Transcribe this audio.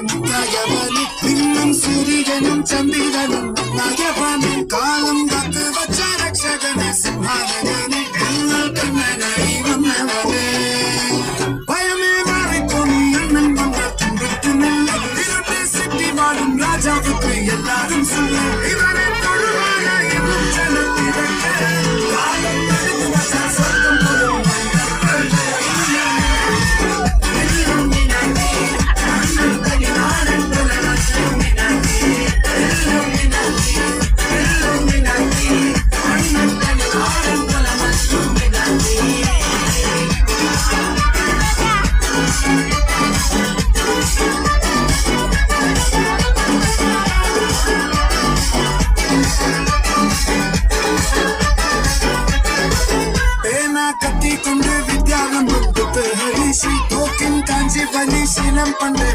முத்தாயவனே இன்னும் சூரியனும் சந்திரனும் நாயவனே காலம் காத்து வச்ச ரட்சகனே சிம்ஹாதனே எங்கள் கண்ணனை வந்தவனே பயமே மறைக்கும் அண்ணன் வந்த துன்பத்து நல்ல இருட்டு சிட்டி வாழும் ராஜாவுக்கு எல்லாரும் சொல்ல இவனை தொழுவாக என்னும் ஜனத்திரக்க காலம் எடுத்து வச்ச சொர்க்கம் போலும் கத்தி கொண்டு வித்யாரம் ஹரிஷி தோக்கின் காஞ்சி வலி சீலம் பண்டே